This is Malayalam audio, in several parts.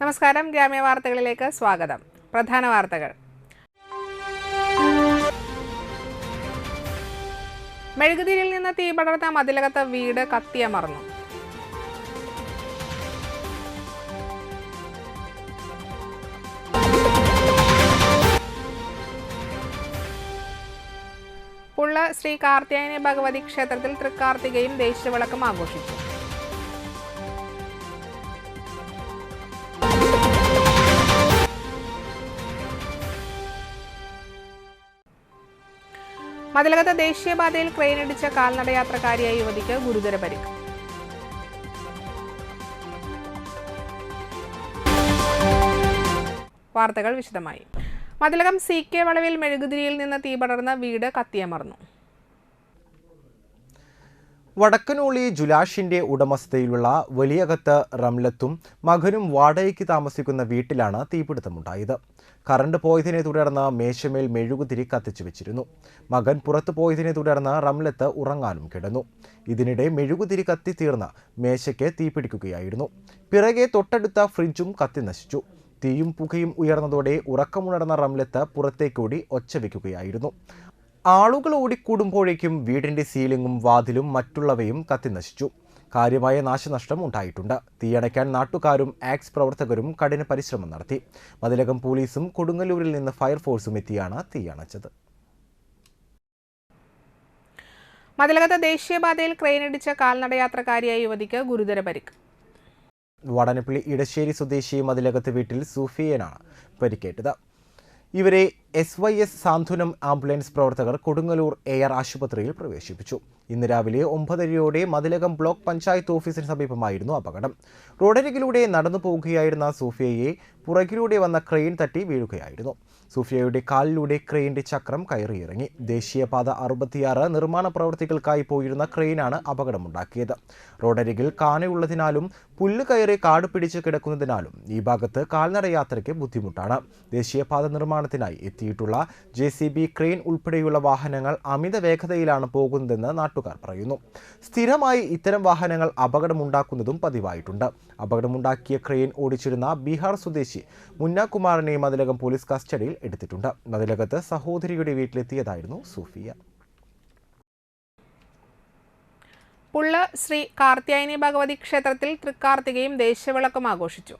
നമസ്കാരം, ഗ്രാമീണ വാർത്തകളിലേക്ക് സ്വാഗതം. പ്രധാന വാർത്തകൾ. മെഴുകുതിരിയിൽ നിന്ന് തീ പടർന്ന മതിലകത്ത് വീട് കത്തിയമർന്നു. പുള്ള ശ്രീ കാർത്യായനി ഭഗവതി ക്ഷേത്രത്തിൽ തൃക്കാർത്തികയും ദേശവിളക്കും ആഘോഷിച്ചു. മതിലകത്ത് ദേശീയപാതയിൽ ക്രെയിനിടിച്ച കാൽനടയാത്രക്കാരിയായ യുവതിക്ക് ഗുരുതര പരിക്ക്. വാർത്തകൾ വിശദമായി. മതിലകം CK വളവിൽ മെഴുകുതിരിയിൽ നിന്ന് തീ പടർന്ന വീട് കത്തിയമർന്നു. വടക്കനോളി ജുലാഷിന്റെ ഉടമസ്ഥതയിലുള്ള വലിയകത്ത് റംലത്തും മകനും വാടകയ്ക്ക് താമസിക്കുന്ന വീട്ടിലാണ് തീപിടുത്തമുണ്ടായത്. കറണ്ട് പോയതിനെ തുടർന്ന് മേശമേൽ മെഴുകുതിരി കത്തിച്ചു വെച്ചിരുന്നു. മകൻ പുറത്തു പോയതിനെ തുടർന്ന് റംലത്ത് ഉറങ്ങാനും കിടന്നു. ഇതിനിടെ മെഴുകുതിരി കത്തി തീർന്ന് മേശയ്ക്ക് തീപിടിക്കുകയായിരുന്നു. പിറകെ തൊട്ടടുത്ത ഫ്രിഡ്ജും കത്തി നശിച്ചു. തീയും പുകയും ഉയർന്നതോടെ ഉറക്കമുണർന്ന റംലത്ത് പുറത്തേക്കോടി ഒച്ച വയ്ക്കുകയായിരുന്നു. ആളുകൾ ഓടിക്കൂടുമ്പോഴേക്കും വീടിന്റെ സീലിംഗും വാതിലും മറ്റുള്ളവയും കത്തിനശിച്ചു. കാര്യമായ നാശനഷ്ടം ഉണ്ടായിട്ടുണ്ട്. തീയണയ്ക്കാൻ നാട്ടുകാരും ആക്സ് പ്രവർത്തകരും കഠിന പരിശ്രമം നടത്തി. മതിലകം പോലീസും കൊടുങ്ങല്ലൂരിൽ നിന്ന് ഫയർഫോഴ്സും എത്തിയാണ് തീയണച്ചത്. മതിലകത്ത് ദേശീയപാതയിൽ ക്രെയിനിടിച്ച കാൽനടയാത്രക്കാരിയായ യുവതിക്ക് ഗുരുതര പരിക്ക്. വടനപ്പള്ളി ഇടശ്ശേരി സ്വദേശി മതിലകത്ത് വീട്ടിൽ സൂഫിയനാണ് പരിക്കേറ്റത്. ഇവരെ SYS സാന്ത്വനം ആംബുലൻസ് പ്രവർത്തകർ കൊടുങ്ങല്ലൂർ AR ആശുപത്രിയിൽ പ്രവേശിപ്പിച്ചു. ഇന്ന് രാവിലെ 9:30 മതിലകം ബ്ലോക്ക് പഞ്ചായത്ത് ഓഫീസിന് സമീപമായിരുന്നു അപകടം. റോഡരികിലൂടെ നടന്നു പോകുകയായിരുന്ന സൂഫിയയെ പുറകിലൂടെ വന്ന ക്രെയിൻ തട്ടി വീഴുകയായിരുന്നു. സൂഫിയയുടെ കാലിലൂടെ ക്രെയിനിന്റെ ചക്രം കയറിയിറങ്ങി. ദേശീയപാത 66 നിർമ്മാണ പ്രവൃത്തികൾക്കായി പോയിരുന്ന ക്രെയിനാണ് അപകടമുണ്ടാക്കിയത്. റോഡരികിൽ കാനയുള്ളതിനാലും പുല്ല് കയറി കാട് പിടിച്ച് കിടക്കുന്നതിനാലും ഈ ഭാഗത്ത് കാൽനടയാത്രയ്ക്ക് ബുദ്ധിമുട്ടാണ്. ദേശീയപാത നിർമ്മാണത്തിനായി എത്തിയിട്ടുള്ള JCB ക്രെയിൻ ഉൾപ്പെടെയുള്ള വാഹനങ്ങൾ അമിത വേഗതയിലാണ് പോകുന്നതെന്ന് നാട്ടുകാർ പറയുന്നു. സ്ഥിരമായി ഇത്തരം വാഹനങ്ങൾ അപകടമുണ്ടാക്കുന്നതും പതിവായിട്ടുണ്ട്. അപകടമുണ്ടാക്കിയ ക്രെയിൻ ഓടിച്ചിരുന്ന ബീഹാർ സ്വദേശി മുന്നകുമാറിനെ മതിലകം പോലീസ് കസ്റ്റഡിയിൽ എടുത്തിട്ടുണ്ട്. മതിലകത്ത് സഹോദരിയുടെ വീട്ടിലെത്തിയതായിരുന്നു സൂഫിയ. പുള്ള ശ്രീ കാർത്യായനി ഭഗവതി ക്ഷേത്രത്തിൽ തൃക്കാർത്തികയും ദേശവിളക്കും ആഘോഷിച്ചു.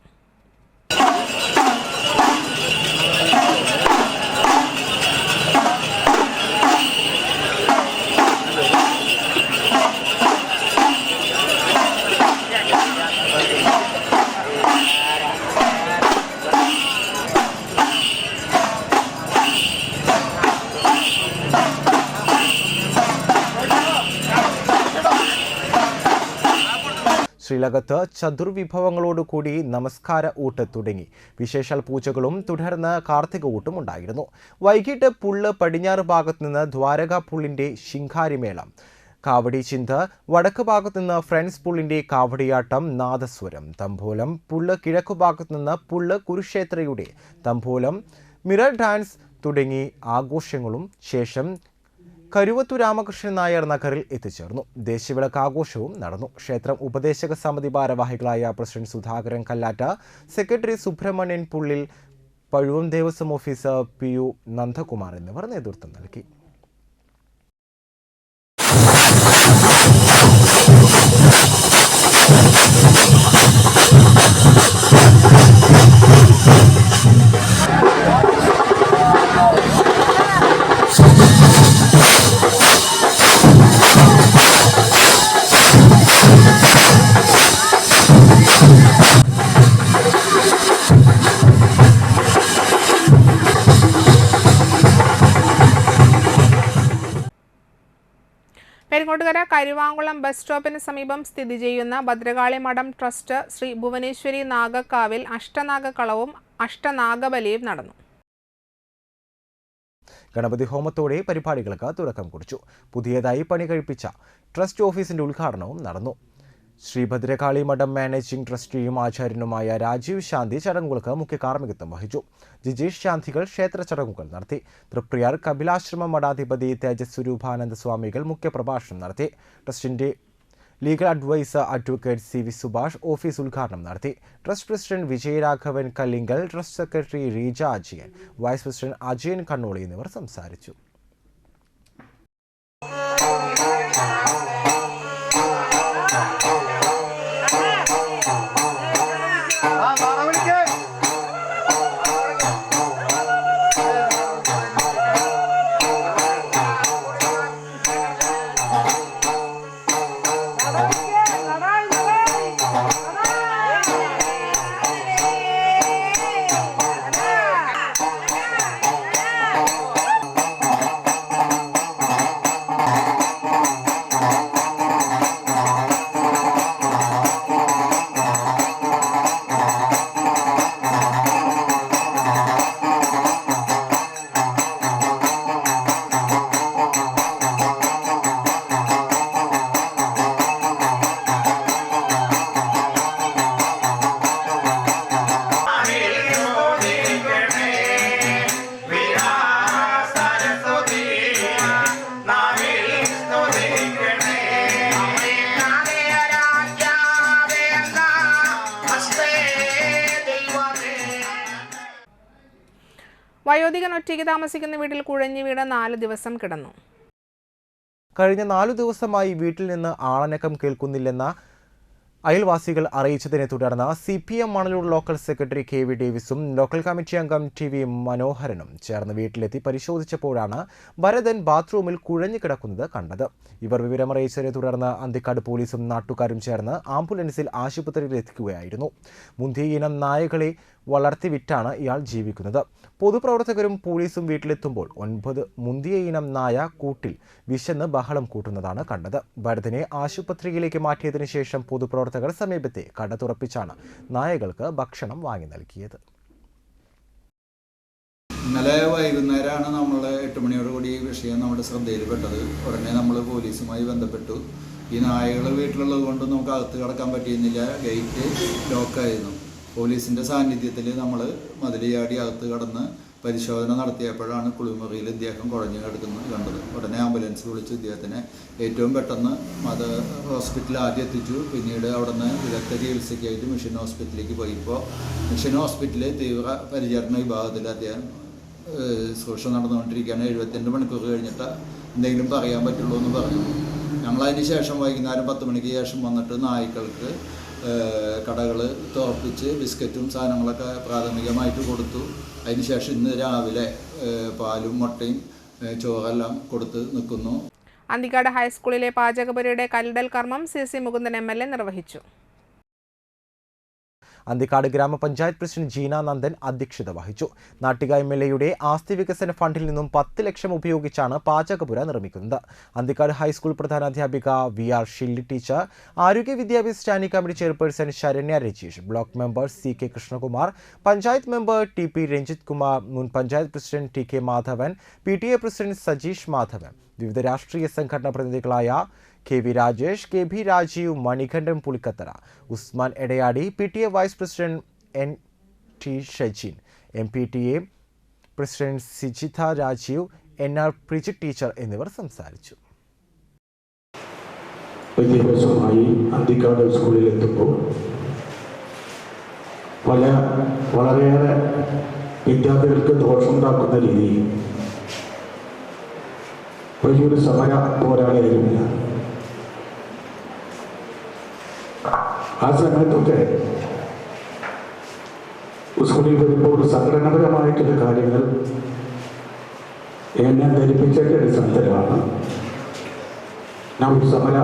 ശ്രീലകത്ത് ചതുർവിഭവങ്ങളോടുകൂടി നമസ്കാര ഊട്ട് തുടങ്ങി വിശേഷാൽ പൂജകളും തുടർന്ന് കാർത്തിക ഊട്ടും ഉണ്ടായിരുന്നു. വൈകിട്ട് പുള്ള് പടിഞ്ഞാറ് ഭാഗത്തു നിന്ന് ദ്വാരക പുള്ളിന്റെ ശിങ്കാരിമേളം, കാവടി ചിന്ത, വടക്ക് ഭാഗത്തു നിന്ന് ഫ്രണ്ട്സ് പുള്ളിന്റെ കാവടിയാട്ടം, നാദസ്വരം, തമ്പോലം, പുള്ള് കിഴക്കു ഭാഗത്തു നിന്ന് പുള്ള് കുരുക്ഷേത്രയുടെ തമ്പോലം, മിറർ ഡാൻസ് തുടങ്ങി ആഘോഷങ്ങളും ശേഷം കരുവത്തു രാമകൃഷ്ണൻ നായർ നഗറിൽ എത്തിച്ചേർന്നു. ദേശവിളക്ക് ആഘോഷവും നടന്നു. ക്ഷേത്രം ഉപദേശക സമിതി ഭാരവാഹികളായ president Sudhakaran Kallatta, secretary Subrahmanyan Pullil, Pazhuvam Devaswom officer PU Nandakumar എന്നിവർ നേതൃത്വം നൽകി. പെരിങ്ങോട്ടുകര കരുവാങ്കുളം ബസ് സ്റ്റോപ്പിന് സമീപം സ്ഥിതി ചെയ്യുന്ന ഭദ്രകാളി മഠം ട്രസ്റ്റ് ശ്രീ ഭുവനേശ്വരി നാഗക്കാവിൽ അഷ്ടനാഗക്കളവും അഷ്ടനാഗബലിയും നടന്നു. ഗണപതി ഹോമത്തോടെ പരിപാടികൾക്ക് തുടക്കം കുറിച്ചു. പുതിയതായി പണി കഴിപ്പിച്ച ട്രസ്റ്റ് ഓഫീസിന്റെ ഉദ്ഘാടനവും നടന്നു. ശ്രീ ഭദ്രകാളി മഠം മാനേജിംഗ് ട്രസ്റ്റിയും ആചാര്യനുമായ രാജീവ് ശാന്തി ചടങ്ങുകൾക്ക് മുഖ്യ കാർമ്മികത്വം വഹിച്ചു. ജിജീഷ് ശാന്തികൾ ക്ഷേത്ര ചടങ്ങുകൾ നടത്തി. തൃപ്രിയാർ കപിലാശ്രമ മഠാധിപതി തേജസ്വരൂപാനന്ദ സ്വാമികൾ മുഖ്യ പ്രഭാഷണം നടത്തി. ട്രസ്റ്റിന്റെ legal adviser advocate CV Subhash office ഉദ്ഘാടനം നടത്തി. Trust president Vijayaraghavan Kallingal, trust secretary Reeja Ajayan, vice president Ajayan Kannoli എന്നിവർ സംസാരിച്ചു. വയോധികൻ ഒറ്റയ്ക്ക് താമസിക്കുന്ന വീട്ടിൽ കുഴഞ്ഞു വീണ് 4 ദിവസം കിടന്നു. കഴിഞ്ഞ 4 ദിവസമായി വീട്ടിൽ നിന്ന് ആളനക്കം കേൾക്കുന്നില്ലെന്ന അയൽവാസികൾ അറിയിച്ചതിനെ തുടർന്ന് CPM Manalur local secretary KV ഡേവിസും ലോക്കൽ കമ്മിറ്റി അംഗം TV മനോഹരനും ചേർന്ന് വീട്ടിലെത്തി പരിശോധിച്ചപ്പോഴാണ് ഭരതൻ ബാത്റൂമിൽ കുഴഞ്ഞു കിടക്കുന്നത് കണ്ടത്. ഇവർ വിവരമറിയിച്ചതിനെ തുടർന്ന് അന്തിക്കാട് പോലീസും നാട്ടുകാരും ചേർന്ന് ആംബുലൻസിൽ ആശുപത്രിയിൽ എത്തിക്കുകയായിരുന്നു. മുന്തിയ ഇനം നായകളെ വളർത്തിവിറ്റാണ് ഇയാൾ ജീവിക്കുന്നത്. പൊതുപ്രവർത്തകരും പോലീസും വീട്ടിലെത്തുമ്പോൾ 9 മുന്തിയ ഇനം നായ കൂട്ടിൽ വിശന്ന് ബഹളം കൂട്ടുന്നതാണ് കണ്ടത്. ഭരതനെ ആശുപത്രിയിലേക്ക് മാറ്റിയതിനു ശേഷം പൊതുപ്രവർത്തകർ സമീപത്തെ കട തുറപ്പിച്ചാണ് നായകൾക്ക് ഭക്ഷണം വാങ്ങി നൽകിയത്. ഇന്നലെ വൈകുന്നേരമാണ് നമ്മൾ 8 മണിയോടുകൂടി ഈ വിഷയം നമ്മുടെ ശ്രദ്ധയിൽപ്പെട്ടത്. ഉടനെ നമ്മൾ പോലീസുമായി ബന്ധപ്പെട്ടു. ഈ നായകൾ വീട്ടിലുള്ളത് കൊണ്ട് നമുക്ക് അകത്ത് കടക്കാൻ പറ്റിയിരുന്നില്ല. ഗേറ്റ് ലോക്കായിരുന്നു. പോലീസിൻ്റെ സാന്നിധ്യത്തിൽ നമ്മൾ മതിലിയാടി അകത്ത് കടന്ന് പരിശോധന നടത്തിയപ്പോഴാണ് കുളിമുറിയിൽ ഇദ്ദേഹം കുഴഞ്ഞു കിടക്കുന്നത് കണ്ടത്. ഉടനെ ആംബുലൻസ് വിളിച്ച് ഇദ്ദേഹത്തിനെ ഏറ്റവും പെട്ടെന്ന് ഹോസ്പിറ്റലിൽ ആദ്യം എത്തിച്ചു. പിന്നീട് അവിടെ നിന്ന് വിദഗ്ധ ചികിത്സയ്ക്കായിട്ട് മിഷൻ ഹോസ്പിറ്റലിലേക്ക് പോയി. ഇപ്പോൾ മിഷൻ ഹോസ്പിറ്റലിൽ തീവ്ര പരിചരണ വിഭാഗത്തിൽ അദ്ദേഹം ശുശ്രൂഷ നടന്നുകൊണ്ടിരിക്കുകയാണ്. 72 മണിക്കൂർ കഴിഞ്ഞിട്ട് എന്തെങ്കിലും പറയാൻ പറ്റുള്ളൂ എന്ന് പറഞ്ഞു. ഞങ്ങളതിന് ശേഷം വൈകുന്നേരം 10 മണിക്ക് ശേഷം വന്നിട്ട് നായ്ക്കൾക്ക് കടകൾ തുറപ്പിച്ച് ബിസ്ക്കറ്റും സാധനങ്ങളൊക്കെ പ്രാഥമികമായിട്ട് കൊടുത്തു. അതിനുശേഷം ഇന്ന് രാവിലെ പാലും മുട്ടയും ചോറെല്ലാം കൊടുത്ത് നിൽക്കുന്നു. അന്തിക്കാട് ഹൈസ്കൂളിലെ പാചകപുരയുടെ കല്ലിടൽ കർമ്മം CC മുകുന്ദൻ MLA നിർവഹിച്ചു. അന്തിക്കാട് ഗ്രാമപഞ്ചായത്ത് പ്രസിഡന്റ് ജീന നന്ദൻ അധ്യക്ഷത വഹിച്ചു. നാട്ടിക MLAയുടെ ആസ്തി വികസന ഫണ്ടിൽ നിന്നും 10 ലക്ഷം ഉപയോഗിച്ചാണ് പാചകപുര നിർമ്മിക്കുന്നത്. അന്തിക്കാട് ഹൈസ്കൂൾ പ്രധാനാധ്യാപിക VR ഷില്ലി ടീച്ചർ, ആരോഗ്യ വിദ്യാഭ്യാസ standing committee chairperson Saranya Rajeesh, block member CK Krishnakumar, panchayat member TP Ranjith Kumar, മുൻ panchayat president TK Madhavan, PTA president Sajeesh Madhavan, വിവിധ രാഷ്ട്രീയ സംഘടനാ പ്രതിനിധികളായ KV Rajesh, KB Rajeev, Manikandan Pulikkathara, Usman Edayadi, PTA vice president NT Shajeen, MPTA president Sijitha Rajeev, NR Prijith teacher എന്നിവർ സംസാരിച്ചു. വിദ്യാഭ്യാസമായി അന്തിക്കാട് സ്കൂളിൽ എത്തുമ്പോൾ വളരെയേറെ വിദ്യാർത്ഥികൾക്ക് ദോഷമുണ്ടാക്കുന്ന രീതിയിൽ വലിയൊരു സമര പോരാളിയായിരുന്നു. ആ സമയത്തൊക്കെ സ്കൂളിൽ വരുമ്പോൾ സംഘടനാപരമായിട്ടുള്ള കാര്യങ്ങൾ എന്നെ ധരിപ്പിച്ചതിൻ്റെ അടിസ്ഥാനത്തിലാണ് ഞാൻ ഒരു സമര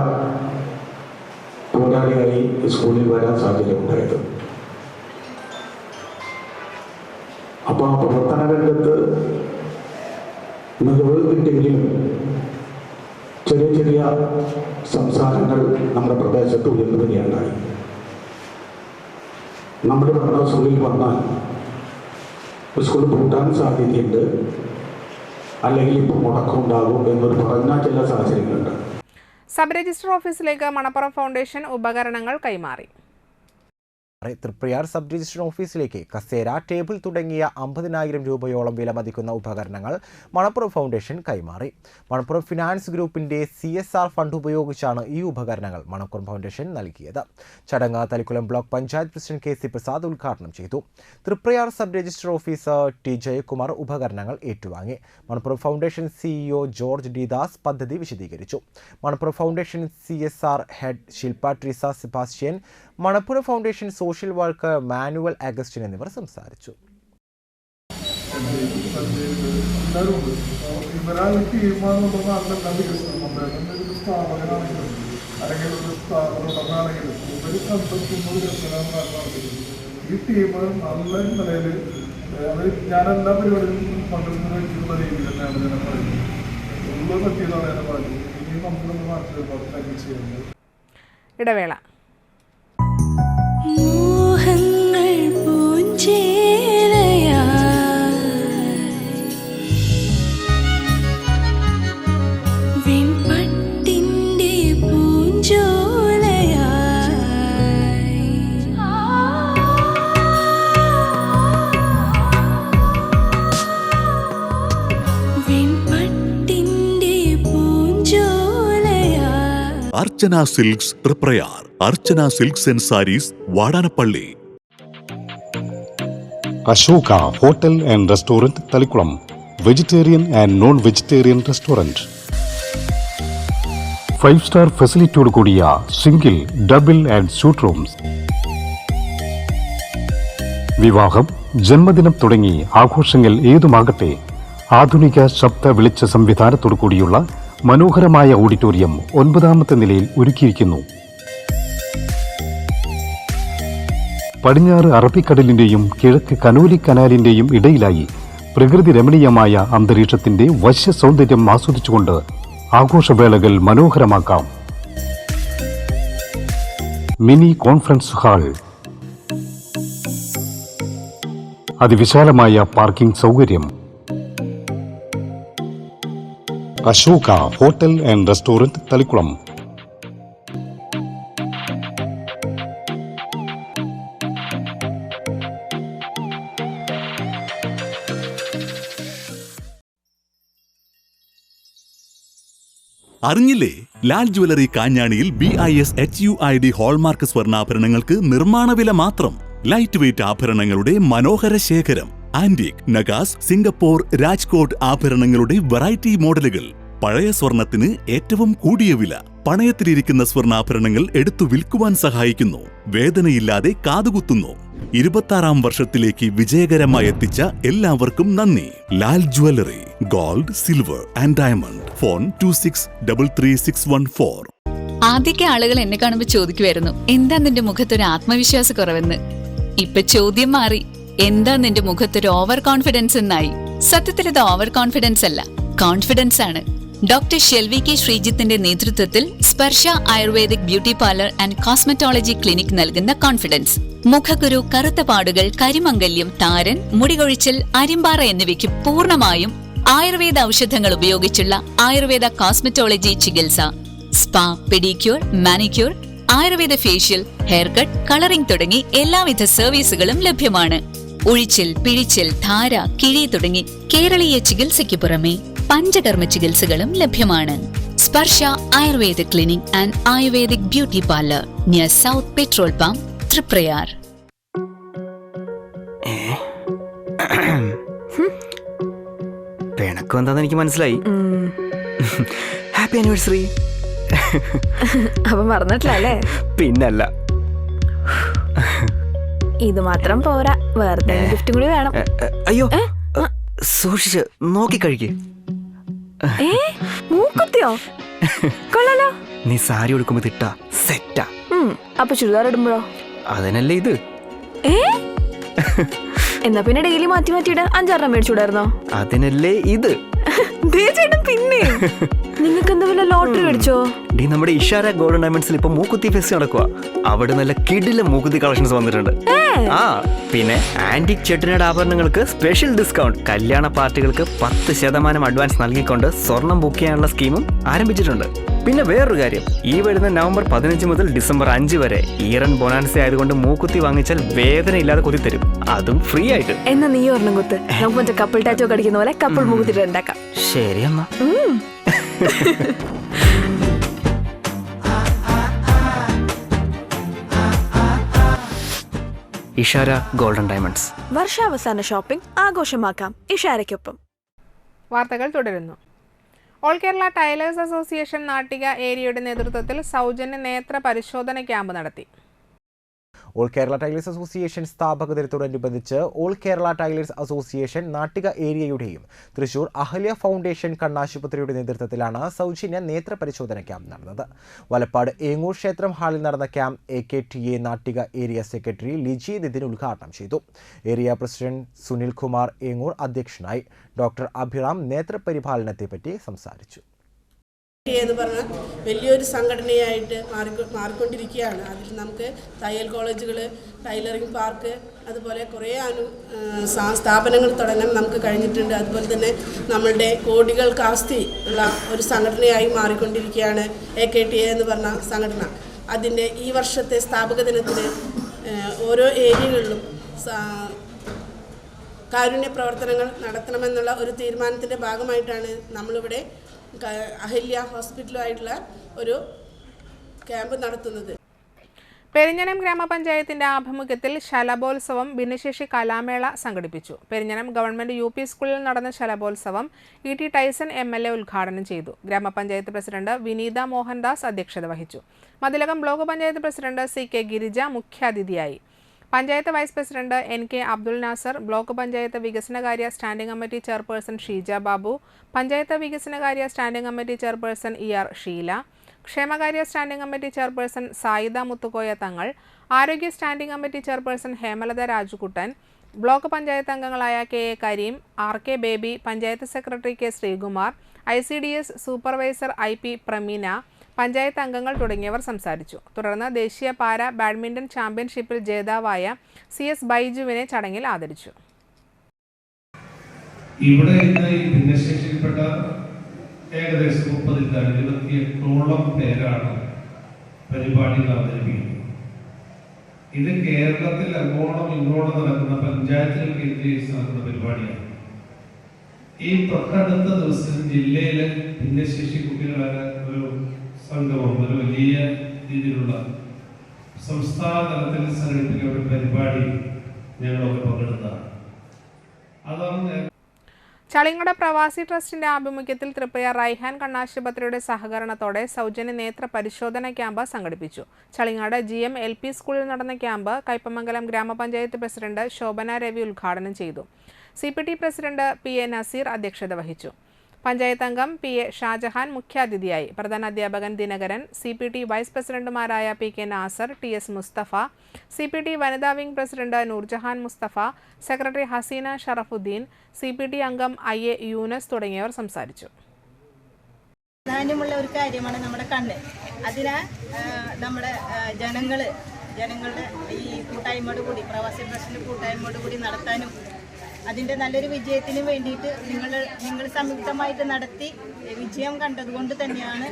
പോരാളിയായി സ്കൂളിൽ വരാൻ സാധ്യതയുണ്ടായത്. അപ്പോൾ ആ പ്രവർത്തന രംഗത്ത് മികവ് കിട്ടിയെങ്കിലും ചെറിയ ചെറിയ സംസാരങ്ങൾ നമ്മുടെ പ്രദേശത്ത് ഉയർന്നു വരികയുണ്ടായി. നമ്മുടെ സ്കൂളിൽ വന്നാൽ സ്കൂൾ പൂട്ടാൻ സാധ്യതയുണ്ട്, അല്ലെങ്കിൽ ഇപ്പോൾ മുടക്കമുണ്ടാകും എന്നൊരു പറഞ്ഞ ചില സാഹചര്യങ്ങളുണ്ട്. സബ് രജിസ്ട്രാർ ഓഫീസിലേക്ക് മണപ്പുറം ഫൗണ്ടേഷൻ ഉപകരണങ്ങൾ കൈമാറി. തൃപ്രയാർ സബ് രജിസ്ട്രേഷൻ ഓഫീസിലേക്ക് കസേര, ടേബിൾ തുടങ്ങിയ 50,000 രൂപയോളം വില മതിക്കുന്ന ഉപകരണങ്ങൾ മണപ്പുറം ഫൗണ്ടേഷൻ കൈമാറി. മണപ്പുറം ഫിനാൻസ് ഗ്രൂപ്പിന്റെ CSR ഫണ്ട് ഉപയോഗിച്ചാണ് ഈ ഉപകരണങ്ങൾ മണപ്പുറം ഫൗണ്ടേഷൻ നൽകിയത്. ചടങ്ങ് Thalikkulam block panchayat president KC Prasad ഉദ്ഘാടനം ചെയ്തു. Triprayar sub registrar officer T Jayakumar ഉപകരണങ്ങൾ ഏറ്റുവാങ്ങി. Manappuram foundation CEO George D Das പദ്ധതി വിശദീകരിച്ചു. Manappuram foundation CSR head Shilpa Treesa Sebastian, Manappuram foundation social worker Manuel Augustine എന്നിവർ സംസാരിച്ചു. ഈ ടീം നല്ല നിലയിൽ ഞാൻ എല്ലാ പരിപാടികളും പങ്കെടുക്കുന്ന രീതിയിൽ തന്നെയാണ് ഞാൻ പറയുന്നത്. ഉള്ള പറ്റിയതാണ് ഞാൻ പറയുന്നത്. ഇനിയും നമുക്ക് നാട്ടിൽ ചെയ്യുന്നത്. ഇടവേള. Archana silks Triprayar, Archana silks and sarees Vadanappally. Ashoka hotel and restaurant Thalikkulam, vegetarian and non vegetarian restaurant. 5-star ഫെസിലിറ്റിയോട് കൂടിയ single, double and suite rooms. വിവാഹം, ജന്മദിനം തുടങ്ങി ആഘോഷങ്ങൾ ഏതുമാകട്ടെ, ആധുനിക ശബ്ദ വെളിച്ച സംവിധാനത്തോടു കൂടിയുള്ള മനോഹരമായ ഓഡിറ്റോറിയം 9ാമത്തെ നിലയിൽ ഒരുക്കിയിരിക്കുന്നു. പടിഞ്ഞാറ് അറബിക്കടലിന്റെയും കിഴക്ക് കനോലി കനാലിന്റെയും ഇടയിലായി പ്രകൃതി രമണീയമായ അന്തരീക്ഷത്തിന്റെ വശ്യ സൗന്ദര്യം ആസ്വദിച്ചുകൊണ്ട് ആഘോഷവേളകൾ മനോഹരമാക്കാം. മിനി കോൺഫറൻസ് ഹാൾ, അതിവിശാലമായ പാർക്കിംഗ് സൗകര്യം. Ashoka hotel and restaurant Thalikkulam. അറിഞ്ഞില്ലേ? ലാൽ ജ്വല്ലറി കാഞ്ഞാണിയിൽ BIS HUID ഹോൾമാർക്ക് സ്വർണ്ണാഭരണങ്ങൾക്ക് നിർമ്മാണ വില മാത്രം. ലൈറ്റ് വെയ്റ്റ് ആഭരണങ്ങളുടെ മനോഹര ശേഖരം, ആന്റിക്, നഗാസ്, സിംഗപ്പൂർ, രാജ്കോട്ട് ആഭരണങ്ങളുടെ വെറൈറ്റി മോഡലുകൾ. പഴയ സ്വർണത്തിന് ഏറ്റവും കൂടിയ വില. പണയത്തിലിരിക്കുന്ന സ്വർണ്ണാഭരണങ്ങൾ എടുത്തു വിൽക്കുവാൻ സഹായിക്കുന്നു. വേദനയില്ലാതെ കാതുകുത്തുന്നു. 26ാം വർഷത്തിലേക്ക് വിജയകരമായി എത്തിച്ച എല്ലാവർക്കും നന്ദി. Lal jewellery, gold, silver and diamond. Phone 26333614. ആദ്യമൊക്കെ ആളുകൾ എന്നെ കാണുമ്പോൾ ചോദിക്കുമായിരുന്നു, എന്താ നിന്റെ മുഖത്തൊരു ആത്മവിശ്വാസ കുറവെന്ന്. ഇപ്പൊ ചോദ്യം മാറി, എന്താ നിന്റെ മുഖത്തൊരു ഓവർ കോൺഫിഡൻസ് എന്നായി. സത്യത്തിൽ ഇത് ഓവർ കോൺഫിഡൻസ് അല്ല, കോൺഫിഡൻസ് ആണ്. ഡോക്ടർ ഷെൽവി K ശ്രീജിത്തിന്റെ നേതൃത്വത്തിൽ Sparsha ayurvedic beauty parlour and cosmetology clinic നൽകുന്ന കോൺഫിഡൻസ്. മുഖക്കുരു, കറുത്ത പാടുകൾ, കരിമംഗല്യം, താരൻ, മുടികൊഴിച്ചിൽ, അരിമ്പാറ എന്നിവയ്ക്ക് പൂർണ്ണമായും ആയുർവേദ ഔഷധങ്ങൾ ഉപയോഗിച്ചുള്ള ആയുർവേദ കോസ്മെറ്റോളജി ചികിത്സ. Spa, pedicure, manicure, Ayurveda facial, hair cut, colouring തുടങ്ങി എല്ലാവിധ സർവീസുകളും ലഭ്യമാണ്. ഉഴിച്ചിൽ, പിഴിച്ചിൽ, ധാര, കിഴി തുടങ്ങി കേരളീയ ചികിത്സയ്ക്ക് പുറമെ പഞ്ചകർമ്മ ചികിത്സകളും ലഭ്യമാണ്. Sparsha Ayurveda clinic and Ayurvedic beauty parlour near south petrol pump, Triprayar. പിണക്കം എന്താന്ന് എനിക്ക് മനസ്സിലായി. Happy anniversary. അപ്പൊ മറന്നിട്ടില്ലേ? പിന്നല്ല. ഇത് മാത്രം പോരാ, വേറെ ഗിഫ്റ്റും കൂടി വേണം. അയ്യോ, സൂക്ഷിച്ച് നോക്കി കഴിക്ക്. മൂക്കുത്തിയോ? കൊള്ളാലോ. നീ സാരി ഉടുക്കുമ്പോ തിട്ടാ സെറ്റാ. അപ്പൊ ചുരിദാർ ഇടുമ്പോഴോ? അതിനല്ലേ ഇത്. എന്നാ പിന്നെ ഡെയിലി മാറ്റി മാറ്റിയിട്ട് 5-6 മേടിച്ചുകൂടായിരുന്നോ? അതിനല്ലേ ഇത്. ചേട്ടൻ പിന്നെ നിങ്ങൾക്ക് എന്താ വല്ല ലോട്ടറി അടിച്ചോ? ഡി നമ്മുടെ ഇഷാര ഗോൾഡൻ ഡയമണ്ട്സിൽ ഇപ്പൊ മൂക്കുത്തി ഫെസ്റ്റ് നടക്കുക. അവിടെ നല്ല കിടില മൂക്കുത്തി കളക്ഷൻസ് വന്നിട്ടുണ്ട്. ആ പിന്നെ ആന്റിക് ചെട്ടിനാട് ആഭരണങ്ങൾക്ക് സ്പെഷ്യൽ ഡിസ്കൗണ്ട്. കല്യാണ പാർട്ടികൾക്ക് 10% അഡ്വാൻസ് നൽകിക്കൊണ്ട് സ്വർണം ബുക്ക് ചെയ്യാനുള്ള സ്കീമും ആരംഭിച്ചിട്ടുണ്ട്. പിന്നെ വേറൊരു കാര്യം, ഈ വരുന്ന നവംബർ 15 മുതൽ ഡിസംബർ 5 വരെ ഈറൻ ബൊണാൻസ ആയതുകൊണ്ട് മൂക്കുത്തി വാങ്ങിച്ചാൽ വേദന ഇല്ലാതെ കുത്തി തരും, അതും ഫ്രീ ആയിട്ട്. എന്നാ നീ ഒരെണ്ണം കുത്ത്, നമുക്ക് മറ്റേ കപ്പിൾ ടാറ്റോ കടിക്കുന്ന പോലെ കപ്പിൾ മൂക്കുത്തിട്ട് ഉണ്ടാക്കാം. ശരി എന്നാ. Ishara golden diamonds. വർഷാവസാന ഷോപ്പിംഗ് ആഘോഷമാക്കാം ഇഷാരയ്ക്കൊപ്പം. വാർത്തകൾ തുടരുന്നു. All Kerala tailors association Nattika ഏരിയയുടെ നേതൃത്വത്തിൽ സൗജന്യ നേത്ര പരിശോധന ക്യാമ്പ് നടത്തി. ഓൾ കേരള ടൈലേഴ്സ് അസോസിയേഷൻ സ്ഥാപക ദിനത്തോടനുബന്ധിച്ച് all Kerala tailors association Nattika ഏരിയയുടെയും തൃശൂർ അഹല്യ ഫൗണ്ടേഷൻ കണ്ണാശുപത്രിയുടെ നേതൃത്വത്തിലാണ് സൗജന്യ നേത്ര പരിശോധന ക്യാമ്പ് നടന്നത്. വലപ്പാട് ഏങ്ങൂർ ക്ഷേത്രം ഹാളിൽ നടന്ന camp AKTA Nattika area secretary Liji Nithin ഉദ്ഘാടനം ചെയ്തു. ഏരിയ പ്രസിഡന്റ് സുനിൽ കുമാർ ഏങ്ങൂർ അധ്യക്ഷനായി. ഡോക്ടർ അഭിറാം നേത്രപരിപാലനത്തെപ്പറ്റി സംസാരിച്ചു. എന്ന് പറഞ്ഞാൽ വലിയൊരു സംഘടനയായിട്ട് മാറിക്കൊണ്ടിരിക്കുകയാണ്. അതിൽ നമുക്ക് തയ്യൽ കോളേജുകൾ, ടൈലറിംഗ് പാർക്ക്, അതുപോലെ കുറേ സ്ഥാപനങ്ങൾ തുടങ്ങാൻ നമുക്ക് കഴിഞ്ഞിട്ടുണ്ട്. അതുപോലെ തന്നെ നമ്മളുടെ കോടികൾക്ക് ആസ്തി ഉള്ള ഒരു സംഘടനയായി മാറിക്കൊണ്ടിരിക്കുകയാണ് AKTA എന്ന് പറഞ്ഞ സംഘടന. അതിൻ്റെ ഈ വർഷത്തെ സ്ഥാപക ദിനത്തിന് ഓരോ ഏരിയകളിലും കാരുണ്യ പ്രവർത്തനങ്ങൾ നടത്തണമെന്നുള്ള ഒരു തീരുമാനത്തിൻ്റെ ഭാഗമായിട്ടാണ് നമ്മളിവിടെ അഹല്യ ഹോസ്പിറ്റലുമായിട്ടുള്ള ഒരു ക്യാമ്പ് നടത്തുന്നത്. പെരിഞ്ഞനം ഗ്രാമപഞ്ചായത്തിന്റെ ആഭിമുഖ്യത്തിൽ ശലഭോത്സവം ഭിന്നശേഷി കലാമേള സംഘടിപ്പിച്ചു. പെരിഞ്ഞനം ഗവൺമെന്റ് UP സ്കൂളിൽ നടന്ന ശലഭോത്സവം ET ടൈസൺ MLA ഉദ്ഘാടനം ചെയ്തു. ഗ്രാമപഞ്ചായത്ത് പ്രസിഡന്റ് വിനീത മോഹൻദാസ് അധ്യക്ഷത വഹിച്ചു. Mathilakam block panchayat president CK Girija മുഖ്യാതിഥിയായി. Panchayat vice president NK Abdul Nasar, block panchayat വികസനകാര്യ standing committee chairperson Sheeja Babu, panchayat വികസനകാര്യ standing committee chairperson ER Sheela, ക്ഷേമകാര്യ standing committee chairperson Saida Muthukoya Thangal, ആരോഗ്യ standing committee chairperson Hemalatha Rajukuttan, block panchayat അംഗങ്ങളായ KA Karim, RK Baby, panchayat secretary K Sreekumar, ICDS supervisor IP Prameena, panchayat അംഗങ്ങൾ തുടങ്ങിയവർ സംസാരിച്ചു. തുടർന്ന് ദേശീയ പാരാ ബാഡ്മിന്റൺ ചാമ്പ്യൻഷിപ്പിൽ ജേതാവായ CS ബൈജുവിനെ ചടങ്ങിൽ ആദരിച്ചു. ഇവിടെ ഇന്ന് ഈ ഭിന്നശേഷിയിൽപ്പെട്ട ഏകദേശം 28ഓളം പേരാണ് പരിപാടികൾ അവതരിപ്പിക്കുന്നത്. ഇത് കേരളത്തിൽ അങ്ങോളം ഇങ്ങോളം നടക്കുന്ന പഞ്ചായത്തുകൾ കേന്ദ്രീകരിച്ച് നടക്കുന്ന പരിപാടിയാണ്. ഈ തൊട്ടടുത്ത ദിവസം ജില്ലയിലെ ഭിന്നശേഷി കുട്ടികളായ ഒരു സംഗമം, ഒരു വലിയ രീതിയിലുള്ള സംസ്ഥാന തലത്തിൽ സംഘടിപ്പിക്കുന്ന ഒരു പരിപാടി ഞങ്ങളൊക്കെ പങ്കെടുത്തതാണ്. അതാണ് ചളിങ്ങട പ്രവാസി ട്രസ്റ്റിന്റെ ആഭിമുഖ്യത്തിൽ തൃപ്പയ റൈഹാൻ കണ്ണാശുപത്രിയുടെ സഹകരണത്തോടെ സൗജന്യ നേത്ര പരിശോധന ക്യാമ്പ് സംഘടിപ്പിച്ചു. ചളിങ്ങാട് GM LP സ്കൂളിൽ നടന്ന ക്യാമ്പ് കയ്പമംഗലം ഗ്രാമപഞ്ചായത്ത് പ്രസിഡന്റ് ശോഭന രവി ഉദ്ഘാടനം ചെയ്തു. CPT പ്രസിഡന്റ് PA നസീർ അധ്യക്ഷത വഹിച്ചു. പഞ്ചായത്ത് അംഗം PA ഷാജഹാൻ മുഖ്യാതിഥിയായി. പ്രധാനാധ്യാപകൻ ദിനകരൻ, CPT വൈസ് പ്രസിഡന്റുമാരായ PK Nasar, TS Mustafa, CPT വനിതാ wing president Noorjahan Mustafa, secretary Haseena Sharafuddin, CPT അംഗം IA യൂനസ് തുടങ്ങിയവർ സംസാരിച്ചു. പ്രാധാന്യമുള്ള ഒരു കാര്യമാണ് നമ്മുടെ കണ്ണ്. അതിനാൽ നമ്മുടെ ജനങ്ങളുടെ ഈ കൂട്ടായ്മയോട് കൂടി, പ്രവാസി ട്രസ്റ്റിൻ്റെ കൂട്ടായ്മയോട് കൂടി നടത്താനും അതിൻ്റെ നല്ലൊരു വിജയത്തിന് വേണ്ടിയിട്ട് നിങ്ങൾ സംയുക്തമായിട്ട് നടത്തി വിജയം കണ്ടതുകൊണ്ട് തന്നെയാണ്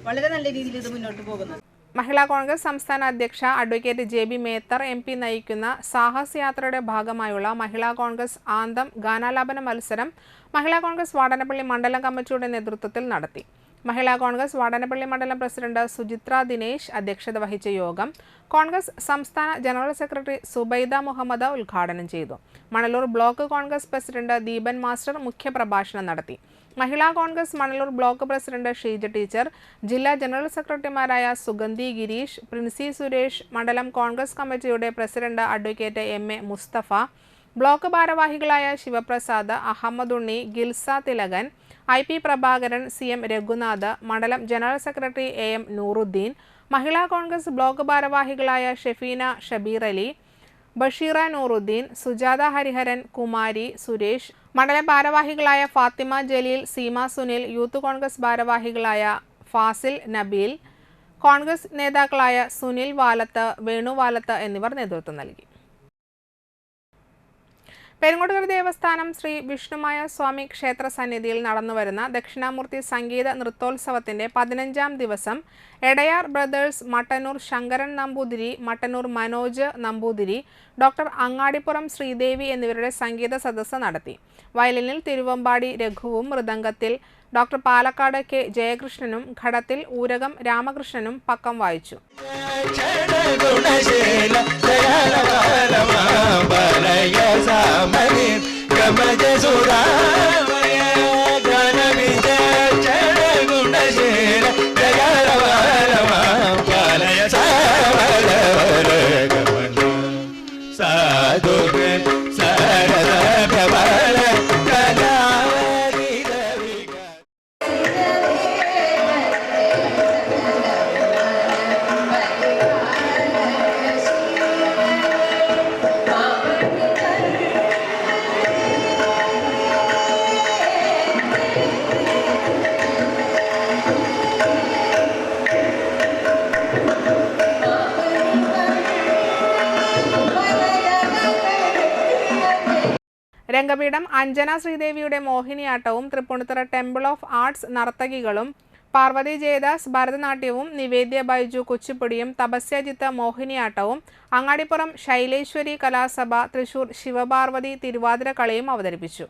വളരെ നല്ല രീതിയിൽ ഇത് മുന്നോട്ട് പോകുന്നത്. മഹിളാ കോൺഗ്രസ് സംസ്ഥാന അധ്യക്ഷ അഡ്വക്കേറ്റ് JB മേത്തർ MP നയിക്കുന്ന സാഹസ് യാത്രയുടെ ഭാഗമായുള്ള മഹിളാ കോൺഗ്രസ് ആന്തം ഗാനാലാപന മത്സരം മഹിളാ കോൺഗ്രസ് വാടനപ്പള്ളി മണ്ഡലം കമ്മിറ്റിയുടെ നേതൃത്വത്തിൽ നടത്തി. മഹിളാ കോൺഗ്രസ് വാടനപ്പള്ളി മണ്ഡലം പ്രസിഡന്റ് സുചിത്ര ദിനേശ് അധ്യക്ഷത വഹിച്ച യോഗം കോൺഗ്രസ് സംസ്ഥാന ജനറൽ സെക്രട്ടറി സുബൈദ മുഹമ്മദ് ഉദ്ഘാടനം ചെയ്തു. Manalur block Congress president Deepan master മുഖ്യപ്രഭാഷണം നടത്തി. Mahila Congress Manalur block president Sheeja teacher, ജില്ലാ ജനറൽ സെക്രട്ടറിമാരായ സുഗന്ധി ഗിരീഷ്, പ്രിൻസി സുരേഷ്, മണ്ഡലം കോൺഗ്രസ് കമ്മിറ്റിയുടെ president advocate MA Mustafa, block ഭാരവാഹികളായ ശിവപ്രസാദ്, അഹമ്മദുണ്ണി, ഗിൽസ തിലകൻ, IP പ്രഭാകരൻ, CM രഘുനാഥ്, മണ്ഡലം general secretary AM Nooruddin, Mahila Congress block ഭാരവാഹികളായ ഷെഫീന ഷബീർ അലി, ബഷീറ നൂറുദ്ദീൻ, സുജാത ഹരിഹരൻ, കുമാരി, സുരേഷ്, മണ്ഡലം ഭാരവാഹികളായ ഫാത്തിമ ജലീൽ, സീമ സുനിൽ, യൂത്ത് കോൺഗ്രസ് ഭാരവാഹികളായ ഫാസിൽ നബീൽ, കോൺഗ്രസ് നേതാക്കളായ സുനിൽ വാലത്ത്, വേണു വാലത്ത് എന്നിവർ നേതൃത്വം നൽകി. പെരുങ്ങോട്ടുകര ദേവസ്ഥാനം ശ്രീ വിഷ്ണുമായ സ്വാമി ക്ഷേത്ര സന്നിധിയിൽ നടന്നുവരുന്ന ദക്ഷിണാമൂർത്തി സംഗീത നൃത്തോത്സവത്തിന്റെ 15ാം ദിവസം എടയാർ ബ്രദേഴ്സ് മട്ടന്നൂർ ശങ്കരൻ നമ്പൂതിരി, മട്ടന്നൂർ മനോജ് നമ്പൂതിരി, ഡോക്ടർ അങ്ങാടിപ്പുറം ശ്രീദേവി എന്നിവരുടെ സംഗീത സദസ്സ് നടത്തി. വയലിനിൽ തിരുവമ്പാടി രഘുവും, മൃദംഗത്തിൽ ഡോക്ടർ പാലക്കാട് കെ ജയകൃഷ്ണനും, ഘടത്തിൽ ഊരകം രാമകൃഷ്ണനും പക്കം വായിച്ചു. രംഗപീഠം അഞ്ജന ശ്രീദേവിയുടെ മോഹിനിയാട്ടവും, തൃപ്പൂണിത്തുറ ടെമ്പിൾ ഓഫ് ആർട്സ് നർത്തകികളും, പാർവതി ജയദാസ് ഭരതനാട്യവും, നിവേദ്യ ബൈജു കുച്ചിപ്പുടിയും, തപസ്യജിത്ത് മോഹിനിയാട്ടവും, അങ്ങാടിപ്പുറം ശൈലേശ്വരി കലാസഭ, തൃശൂർ ശിവപാർവതി തിരുവാതിരക്കളിയും അവതരിപ്പിച്ചു.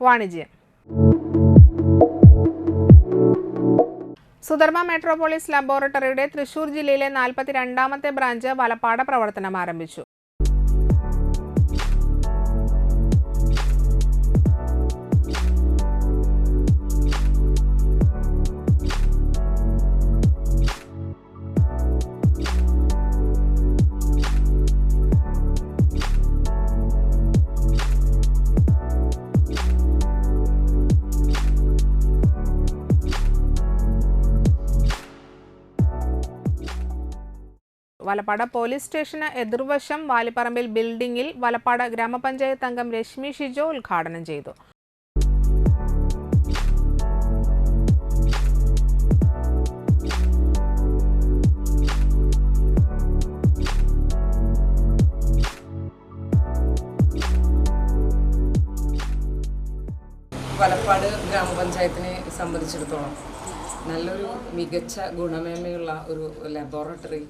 വാണിജ്യം. സുധർമ്മ മെട്രോപോളിസ് ലബോറട്ടറിയുടെ തൃശൂർ ജില്ലയിലെ 42ാമത്തെ ബ്രാഞ്ച് വലപ്പാട് പ്രവർത്തനം ആരംഭിച്ചു. വലപ്പാട് പോലീസ് സ്റ്റേഷന് എതിർവശം വാലിപ്പറമ്പിൽ ബിൽഡിംഗിൽ വലപ്പാട് ഗ്രാമപഞ്ചായത്ത് അംഗം രശ്മി ഷിജോ ഉദ്ഘാടനം ചെയ്തു. വലപ്പാട് ഗ്രാമപഞ്ചായത്തിനെ സംബന്ധിച്ചിടത്തോളം നല്ലൊരു മികച്ച ഗുണമേന്മയുള്ള ഒരു ലബോറട്ടറി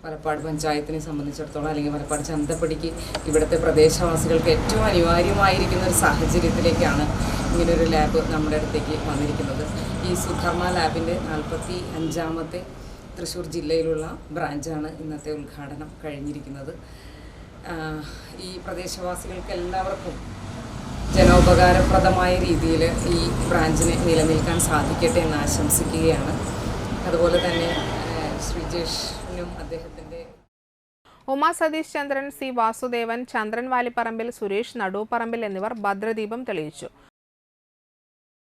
വലപ്പാട് പഞ്ചായത്തിനെ സംബന്ധിച്ചിടത്തോളം അല്ലെങ്കിൽ വലപ്പാട് ചന്തപ്പടിക്ക് ഇവിടുത്തെ പ്രദേശവാസികൾക്ക് ഏറ്റവും അനിവാര്യമായിരിക്കുന്ന ഒരു സാഹചര്യത്തിലേക്കാണ് ഇങ്ങനൊരു ലാബ് നമ്മുടെ അടുത്തേക്ക് വന്നിരിക്കുന്നത്. ഈ സുധർമ്മ ലാബിൻ്റെ 45ാമത്തെ തൃശ്ശൂർ ജില്ലയിലുള്ള ബ്രാഞ്ചാണ് ഇന്നത്തെ ഉദ്ഘാടനം കഴിഞ്ഞിരിക്കുന്നത്. ഈ പ്രദേശവാസികൾക്ക് എല്ലാവർക്കും ജനോപകാരപ്രദമായ രീതിയിൽ ഈ ബ്രാഞ്ചിനെ നിലനിൽക്കാൻ സാധിക്കട്ടെ എന്ന് ആശംസിക്കുകയാണ്. അതുപോലെ തന്നെ ശ്രീജേഷിനും അദ്ദേഹത്തിൻ്റെ ഉമാ സതീഷ് ചന്ദ്രൻ, സി വാസുദേവൻ, ചന്ദ്രൻ വാലിപ്പറമ്പിൽ, സുരേഷ് നടൂപ്പറമ്പിൽ എന്നിവർ ഭദ്രദീപം തെളിയിച്ചു.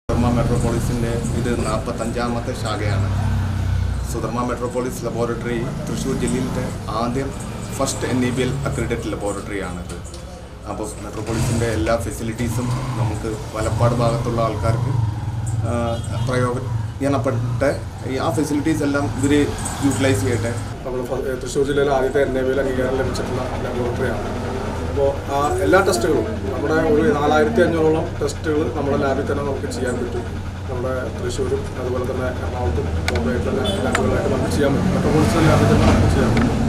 സുധർമ്മ മെട്രോപോളിസിൻ്റെ ഇത് 45ാമത്തെ ശാഖയാണ്. സുധർമ്മ മെട്രോപോളിസ് ലബോറട്ടറി തൃശ്ശൂർ ജില്ലയിലെ ആദ്യം ഫസ്റ്റ് NABL അക്രഡിറ്റഡ് ലബോറട്ടറിയാണിത്. അപ്പോൾ മെട്രോപോളിസിൻ്റെ എല്ലാ ഫെസിലിറ്റീസും നമുക്ക് വലപ്പാട് ഭാഗത്തുള്ള ആൾക്കാർക്ക് പ്രയോജനപ്പെട്ട് ആ ഫെസിലിറ്റീസ് എല്ലാം ഇവർ യൂട്ടിലൈസ് ചെയ്യട്ടെ. നമ്മൾ തൃശ്ശൂർ ജില്ലയിലെ ആദ്യത്തെ NABL അംഗീകാരം ലഭിച്ചിട്ടുള്ള ലബോറട്ടറിയാണ്. അപ്പോൾ ആ എല്ലാ ടെസ്റ്റുകളും നമ്മുടെ ഒരു 4500ഓളം ടെസ്റ്റുകൾ നമ്മുടെ ലാബിൽ തന്നെ നമുക്ക് ചെയ്യാൻ പറ്റും. നമ്മുടെ തൃശ്ശൂരും അതുപോലെ തന്നെ എറണാകുളത്തും ബോംബെയിലുള്ള ലാബുകളായിട്ട് നമുക്ക് ചെയ്യാൻ പറ്റും. മെട്രോപോളിസിൻ്റെ ലാബിൽ തന്നെ നമുക്ക് ചെയ്യാൻ പറ്റും.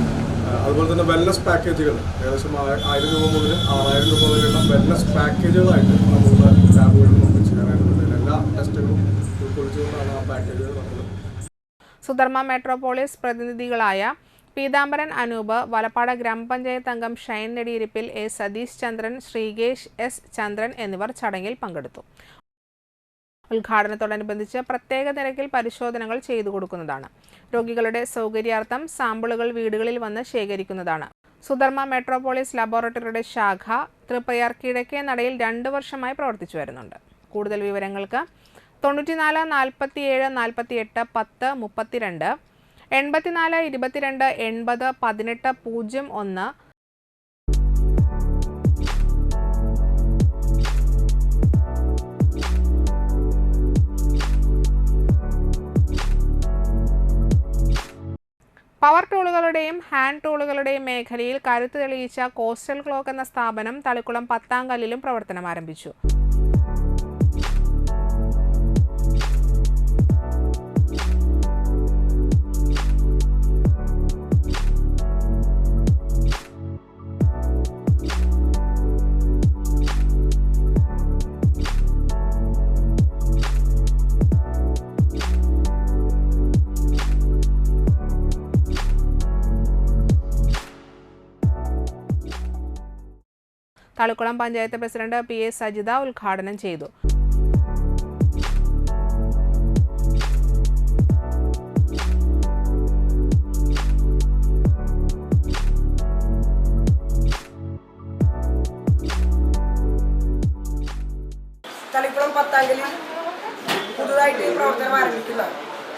അതുപോലെ തന്നെ വെൽനസ് പാക്കേജുകൾ ഏകദേശം 1000 രൂപ മുതൽ 6000 രൂപ വരെയുള്ള വെൽനസ് പാക്കേജുകളായിട്ട് നമ്മുടെ ലാബുകളിൽ നമുക്ക് ചെയ്യാനായിട്ടുള്ളത്. എല്ലാ ടെസ്റ്റുകളും ഉൾക്കൊള്ളിച്ചുകൊണ്ടാണ് ആ പാക്കേജുകൾ നമ്മൾ. സുധർമ്മ മെട്രോപോളിസ് പ്രതിനിധികളായ പീതാംബരൻ അനൂപ്, വലപ്പാട് ഗ്രാമപഞ്ചായത്ത് അംഗം ഷൈൻ നെടിയിരിപ്പിൽ, A സതീഷ് ചന്ദ്രൻ, ശ്രീകേഷ് S ചന്ദ്രൻ എന്നിവർ ചടങ്ങിൽ പങ്കെടുത്തു. ഉദ്ഘാടനത്തോടനുബന്ധിച്ച് പ്രത്യേക നിരക്കിൽ പരിശോധനകൾ ചെയ്തു കൊടുക്കുന്നതാണ്. രോഗികളുടെ സൗകര്യാർത്ഥം സാമ്പിളുകൾ വീടുകളിൽ വന്ന് ശേഖരിക്കുന്നതാണ്. സുധർമ്മ മെട്രോപോളിസ് ലബോറട്ടറിയുടെ ശാഖ തൃപ്പയാർ കിഴക്കേ നടയിൽ 2 വർഷമായി പ്രവർത്തിച്ചു വരുന്നുണ്ട്. കൂടുതൽ വിവരങ്ങൾക്ക് 94 47 48 10 32 84 22 80 18 01 പവർ ടൂളുകളുടെയും ഹാൻഡ് ടൂളുകളുടെയും മേഖലയിൽ കരുത്ത് തെളിയിച്ച കോസ്റ്റൽ ക്ലോക്ക് എന്ന സ്ഥാപനം തളിക്കുളം 10ാം കല്ലിലും പ്രവർത്തനം ആരംഭിച്ചു. തളിക്കുളം പഞ്ചായത്ത് പ്രസിഡന്റ് PA സജിത ഉദ്ഘാടനം ചെയ്തു. തളിക്കുളം 10ാം കല്ലിൽ പുതുതായിട്ട് പ്രവർത്തനം ആരംഭിക്കുന്ന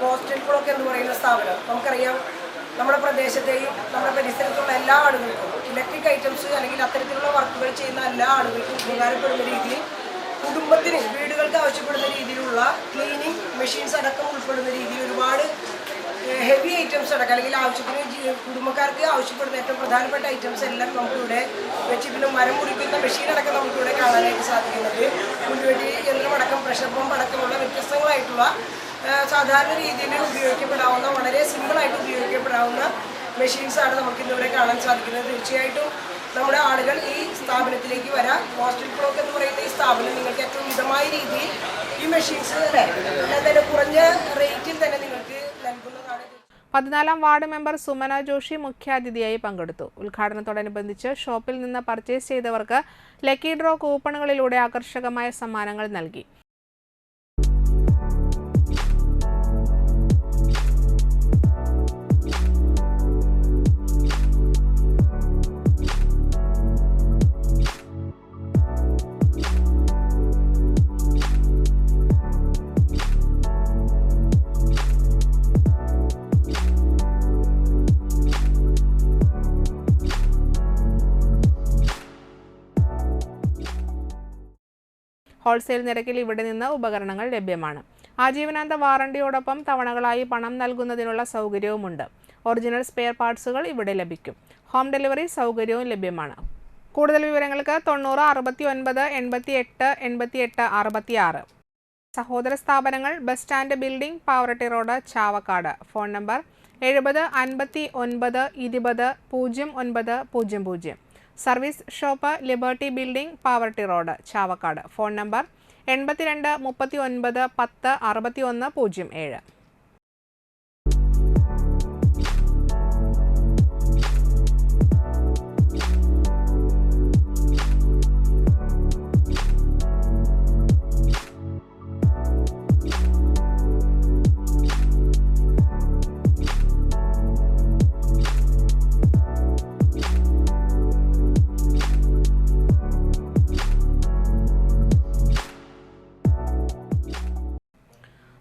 കോസ്റ്റൽ ക്ലോക്ക് എന്ന് പറയുന്ന സ്ഥാപനം നമുക്കറിയാം. നമ്മുടെ പ്രദേശത്തെയും നമ്മുടെ പരിസരത്തുള്ള എല്ലാ ആളുകൾക്കും ഇലക്ട്രിക് ഐറ്റംസ് അല്ലെങ്കിൽ അത്തരത്തിലുള്ള വർക്കുകൾ ചെയ്യുന്ന എല്ലാ ആളുകൾക്കും ഉപകാരപ്പെടുന്ന രീതിയിൽ കുടുംബത്തിന് വീടുകൾക്ക് ആവശ്യപ്പെടുന്ന രീതിയിലുള്ള ക്ലീനിങ് മെഷീൻസ് അടക്കം ഉൾപ്പെടുന്ന രീതിയിൽ ഒരുപാട് ഹെവി ഐറ്റംസ് അടക്കം അല്ലെങ്കിൽ ആവശ്യത്തിന് കുടുംബക്കാർക്ക് ആവശ്യപ്പെടുന്ന ഏറ്റവും പ്രധാനപ്പെട്ട ഐറ്റംസ് എല്ലാം നമുക്കിവിടെ വെച്ച് പിന്നെ മരം മുറിക്കുന്ന മെഷീൻ അടക്കം നമുക്കിവിടെ കാണാനായിട്ട് സാധിക്കുന്നത്. മുൻവെട്ടി യന്ത്രമടക്കം പ്രഷർ പമ്പ് അടക്കമുള്ള വ്യത്യസ്തങ്ങളായിട്ടുള്ള സാധാരണ രീതിയിൽ ഉപയോഗിക്കപ്പെടാവുന്ന വളരെ സിമ്പിളായിട്ട് ഉപയോഗിക്കപ്പെടാവുന്ന മെഷീൻസാണ് നമുക്കിന്നിവിടെ കാണാൻ സാധിക്കുന്നത്. തീർച്ചയായിട്ടും നമ്മുടെ ആളുകൾ ഈ സ്ഥാപനത്തിലേക്ക് വരാം. കോസ്റ്റൽ ക്ലോക്ക് എന്ന് പറയുന്ന ഈ സ്ഥാപനം നിങ്ങൾക്ക് ഏറ്റവും മിതമായ രീതിയിൽ ഈ മെഷീൻസ് തന്നെ കുറഞ്ഞ റേറ്റിൽ തന്നെ നിങ്ങൾക്ക് നൽകുന്നതാണ്. 14ാം വാർഡ് മെമ്പർ സുമന ജോഷി മുഖ്യാതിഥിയായി പങ്കെടുത്തു. ഉദ്ഘാടനത്തോടനുബന്ധിച്ച് ഷോപ്പിൽ നിന്ന് പർച്ചേസ് ചെയ്തവർക്ക് ലക്കി ഡ്രോ കൂപ്പണുകളിലൂടെ ആകർഷകമായ സമ്മാനങ്ങൾ നൽകി. ഹോൾസെയിൽ നിരക്കിൽ ഇവിടെ നിന്ന് ഉപകരണങ്ങൾ ലഭ്യമാണ്. ആജീവനാന്ത വാറണ്ടിയോടൊപ്പം തവണകളായി പണം നൽകുന്നതിനുള്ള സൗകര്യവുമുണ്ട്. ഒറിജിനൽ സ്പെയർ പാർട്സുകൾ ഇവിടെ ലഭിക്കും. ഹോം ഡെലിവറി സൗകര്യവും ലഭ്യമാണ്. കൂടുതൽ വിവരങ്ങൾക്ക് 90 69 88 88 66 സഹോദര സ്ഥാപനങ്ങൾ bus stand building Pavaratty road Chavakkad. Phone number 70 59 20 0900. Service shop liberty building Pavaratty road Chavakkad. Phone number 82 39 10 61 07.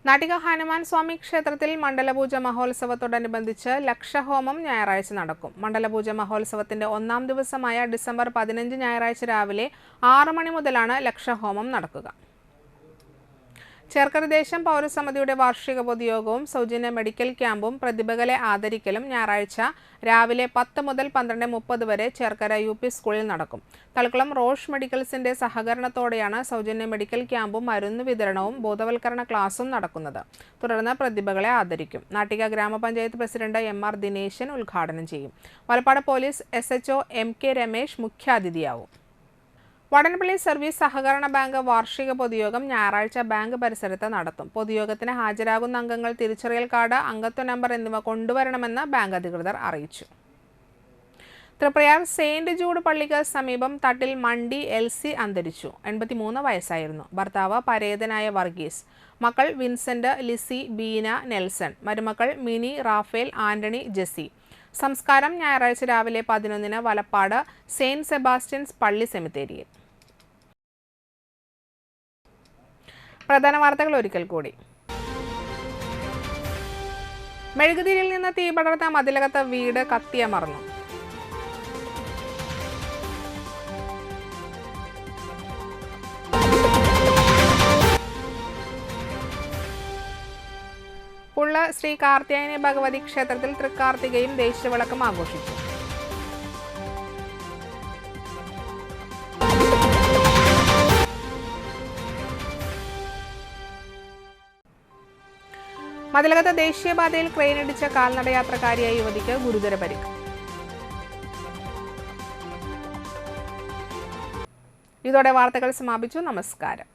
Nattika Hanuman Swami ക്ഷേത്രത്തിൽ മണ്ഡലപൂജ മഹോത്സവത്തോടനുബന്ധിച്ച് ലക്ഷഹോമം ഞായറാഴ്ച നടക്കും. മണ്ഡലപൂജ മഹോത്സവത്തിന്റെ 1ാം ദിവസമായ ഡിസംബർ 15 ഞായറാഴ്ച രാവിലെ 6 മണി മുതലാണ് ലക്ഷഹോമം നടക്കുക. ചേർക്കര ദേശം പൗരസമിതിയുടെ വാർഷിക പൊതുയോഗവും സൗജന്യ മെഡിക്കൽ ക്യാമ്പും പ്രതിഭകളെ ആദരിക്കലും ഞായറാഴ്ച രാവിലെ 10 മുതൽ 12:30 വരെ ചേർക്കര UP സ്കൂളിൽ നടക്കും. തളിക്കുളം റോഷ് മെഡിക്കൽസിന്റെ സഹകരണത്തോടെയാണ് സൗജന്യ മെഡിക്കൽ ക്യാമ്പും മരുന്ന് വിതരണവും ബോധവൽക്കരണ ക്ലാസും നടക്കുന്നത്. തുടർന്ന് പ്രതിഭകളെ ആദരിക്കും. നാട്ടിക ഗ്രാമപഞ്ചായത്ത് പ്രസിഡന്റ് MR ദിനേശൻ ഉദ്ഘാടനം ചെയ്യും. Valappad police SHO MK Ramesh മുഖ്യാതിഥിയാവും. വടനപ്പള്ളി സർവീസ് സഹകരണ ബാങ്ക് വാർഷിക പൊതുയോഗം ഞായറാഴ്ച ബാങ്ക് പരിസരത്ത് നടത്തും. പൊതുയോഗത്തിന് ഹാജരാകുന്ന അംഗങ്ങൾ തിരിച്ചറിയൽ കാർഡ്, അംഗത്വ നമ്പർ എന്നിവ കൊണ്ടുവരണമെന്ന് ബാങ്ക് അധികൃതർ അറിയിച്ചു. തൃപ്രയാർ സെയിന്റ് ജൂഡ് പള്ളിക്ക് സമീപം തട്ടിൽ മണ്ടി LC അന്തരിച്ചു. 83 വയസ്സായിരുന്നു. ഭർത്താവ് പരേതനായ വർഗീസ്. മക്കൾ വിൻസെന്റ്, ലിസി, ബീന, നെൽസൺ. മരുമക്കൾ മിനി, റാഫേൽ, ആന്റണി, ജെസി. സംസ്കാരം ഞായറാഴ്ച രാവിലെ 11-ന് വലപ്പാട് സെയിന്റ് സെബാസ്റ്റ്യൻസ് പള്ളി സെമിത്തേരിയിൽ. പ്രധാന വാർത്തകൾ ഒരിക്കൽ കൂടി. മെഴുകുതിരിയിൽ നിന്ന് തീ പടർന്ന മതിലകത്ത് വീട് കത്തിയമർന്നു. പുള്ള ശ്രീ കാർത്തിയായനി ഭഗവതി ക്ഷേത്രത്തിൽ തൃക്കാർത്തികയും ദേശവിളക്കും ആഘോഷിച്ചു. മതിലകത്ത് ദേശീയപാതയിൽ ക്രെയിനിടിച്ച കാൽനടയാത്രക്കാരിയായ യുവതിക്ക് ഗുരുതര പരിക്ക്. ഇതോടെ വാർത്തകൾ സമാപിച്ചു. നമസ്കാരം.